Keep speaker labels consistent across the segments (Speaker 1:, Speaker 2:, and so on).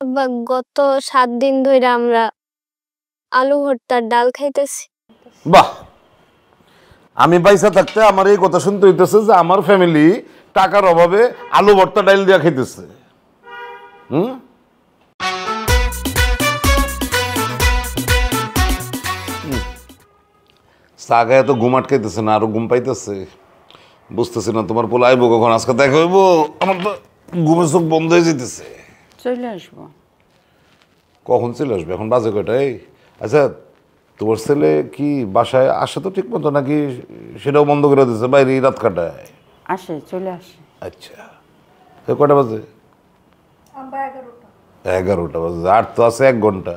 Speaker 1: আব্বা গত ৭ দিন ধইরা আমরা আলু ভর্তার ডাল খাইতেছি।
Speaker 2: বাহ, আমি পয়সা থাকতে আমার এই কথা শুনতে হইতেছে যে আমার ফ্যামিলি টাকার অভাবে আলু ভর্তা ডাল দিয়া খাইতেছে। চা খায় তো ঘুম আটকাইতেছে না, আরো ঘুম পাইতেছে। বুঝতেছি না তোমার পোলা আইবো কখন, আজকে দেখা হইব। আমার তো ঘুমের চোখ বন্ধ হয়ে যেতেছে।
Speaker 3: চলে আসবো।
Speaker 2: কখন চলে আসবে? এখন বাজে কয়টায়? আচ্ছা, তোমার ছেলে কি বাসায় আসে তো ঠিক মতো, নাকি সেটাও বন্ধ করে দিচ্ছে, বাইরে রাত কাটায়?
Speaker 3: আসে, চলে আসে।
Speaker 2: আচ্ছা, কয়টা বাজে? 11টা বাজে। আর তো আছে 1 ঘন্টা।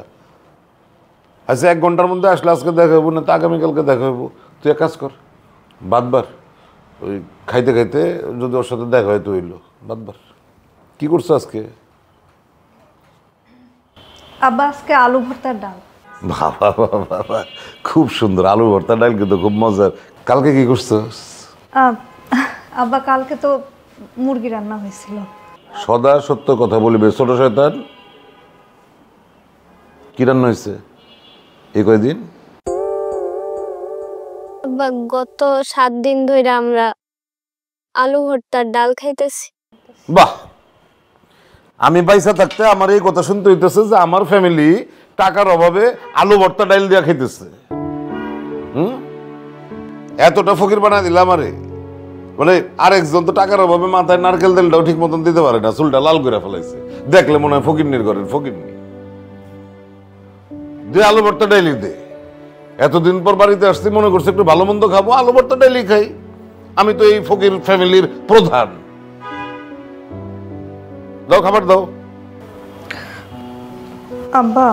Speaker 2: আচ্ছা, 1 ঘন্টার মধ্যে আসলে আজকে দেখা হইব না তো আগামীকালকে দেখা হইব। তুই এক কাজ কর, বাদবার ওই খাইতে খাইতে যদি ওর সাথে দেখা হয়তো হইলো, বাদবার। কি করছো আজকে?
Speaker 4: আব্বা আজকে আলু ভর্তার ডাল।
Speaker 2: বাবা বাবা বাবা, খুব সুন্দর। আলু ভর্তা ডাল কিন্তু খুব মজার। কালকে কি করছো?
Speaker 4: আব্বা কালকে তো মুরগি রান্না হয়েছিল।
Speaker 2: সদা সত্য কথা বলিবে ছোট শয়তান। কি রান্না হয়েছে এই কয়দিন?
Speaker 1: আব্বা গত ৭ দিন ধইরা আমরা আলু ভর্তার ডাল খাইতেছি।
Speaker 2: বাহ, আমি পয়সা থাকতে আমার এই কথা শুনতে হইতেছে যে আমার ফ্যামিলি টাকার অভাবে আলু ভর্তা ডাল দিয়া খাইতেছে। এতটা ফকির বানায় দিলাম আমারে। মানে আরেকজন তো টাকার অভাবে মাথায় নারকেল তেলটাও ঠিক মতন দিতে পারে না, চুলটা লাল করে ফেলাইছে। দেখলে মনে হয় ফকিরনির ঘরের ফকিরনি। দে আলু ভর্তা ডাইলি দে। এতদিন পর বাড়িতে আসছি, মনে করছে একটু ভালো মন্দ খাবো, আলু ভর্তা ডাইলি খাই। আমি তো এই ফকির ফ্যামিলির প্রধান। দাও, খাবার দাও।
Speaker 4: আব্বা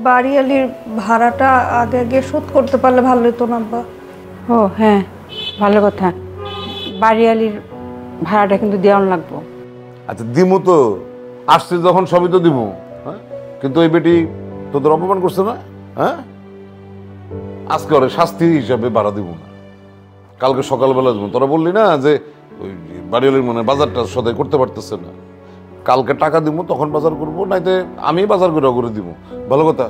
Speaker 4: বাড়িয়ালির ভাড়াটা আগে আগে শোধ করতে পারলে ভালো হতো না আব্বা।
Speaker 3: ও হ্যাঁ, ভালো কথা। বাড়িয়ালির ভাড়াটা কিন্তু দেওয়ান লাগবো।
Speaker 2: আচ্ছা দিমু তো, আসছে যখন সবই তো দিমু। হ্যাঁ, কিন্তু ওই বেটি তোদের অপমান করছে না? হ্যাঁ, আজকে ওরে শাস্তি হিসাবে ভাড়া দিব না, কালকে সকালবেলা দেবো। তোরা বললি না যে ওই বাড়িওয়ালির মনে বাজারটা সদাই করতে পারতেছে না, কালকে টাকা দিব, তখন বাজার করবো, নাইতে আমি বাজার করে দিব। ভালো কথা।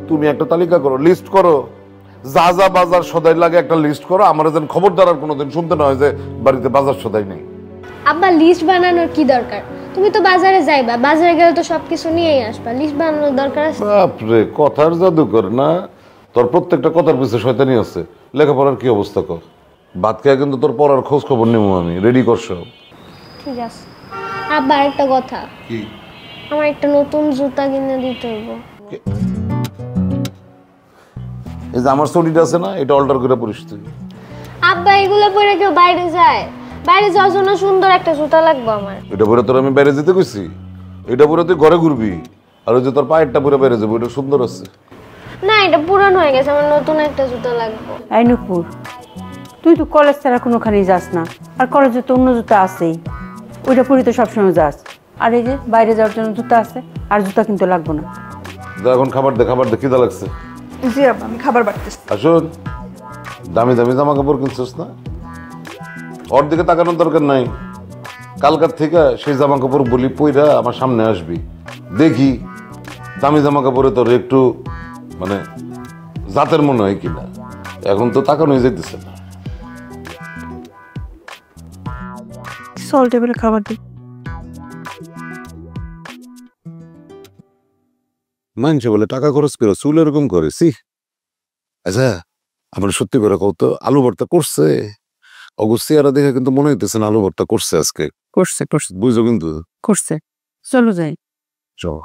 Speaker 2: তুমি একটা তালিকা করো, লিস্ট করো, যা যা বাজার সদাই লাগে একটা লিস্ট করো। আমার যেন খবরদার আর কোনোদিন শুনতে না হয় যে বাড়িতে বাজার সদাই নেই।
Speaker 1: আব্বা লিস্ট বানানোর কি দরকার? তুমি তো বাজারে যাইবা, বাজারে গেলে তো সবকিছু নিয়েই আসবা, লিস্ট বানানোর দরকার আছে?
Speaker 2: বাপরে, কথার জাদুকর না? তোর প্রত্যেকটা কথার পিছনে শয়তানি আছে। লেখাপড়ার কি অবস্থা কর? ভাত খেয়ে কিন্তু তোর পড়ার খোঁজ খবর নেবো আমি। রেডি করছো?
Speaker 1: ঠিক আছে। আব্বা একটা কথা,
Speaker 2: কি?
Speaker 1: আমার একটা নতুন জুতা কিনে দিতে হইব।
Speaker 2: এই যে আমার চটিটা আছে না, এটা অল্টার করে পরিস তুই।
Speaker 1: আব্বা এগুলো পরে কেউ বাইরে যায়? বাইরে যাওয়ার জন্য সুন্দর একটা জুতা লাগবে আমার।
Speaker 2: এটা পরে তোর আমি বাইরে যেতে কইছি? এটা পরে তুই ঘরে ঘুরবি, আর ওই যে তোর পায়েরটা পরে বাইরে যাবো, এটা সুন্দর আছে।
Speaker 1: না, এটা পুরান হয়ে গেছে, আমার নতুন একটা জুতা লাগবে।
Speaker 3: এই নুপুর, তুই তো কলেজ ছাড়া কোনোখানেই যাস না, আর কলেজে তো অন্য জুতা আছেই, ওইটা পরে তো সবসময় যাস। আর এই যে বাইরে যাওয়ার জন্য জুতা আছে, আর জুতা কিন্তু লাগবো না।
Speaker 2: যা এখন খাবার দে, খাবার দে, খিদা লাগছে।
Speaker 4: জি আব্বা, আমি খাবার বাড়তেছি।
Speaker 2: আসুন, দামি দামি জামা কাপড় কিনছিস না, ওর দিকে তাকানোর দরকার নাই। কালকার থেকে সেই জামা কাপড় বলি পইরা আমার সামনে আসবি, দেখি দামি জামা কাপড়ে তোর একটু মানে জাতের মনে হয় কিনা। এখন তো তাকানোই যেতেছে না।
Speaker 4: চল টেবিলে খাবার দিই।
Speaker 2: মানুষে বলে টাকা খরচ করে চুল এরকম করে। আচ্ছা, আমার সত্যি করে কত আলু ভর্তা করছে? অগস্তিয়ারা দেখে কিন্তু মনে হইতেছে না আলু ভর্তা করছে আজকে।
Speaker 3: করছে করছে
Speaker 2: বুঝছো কিন্তু?
Speaker 3: করছে। চলো যাই।
Speaker 2: চল।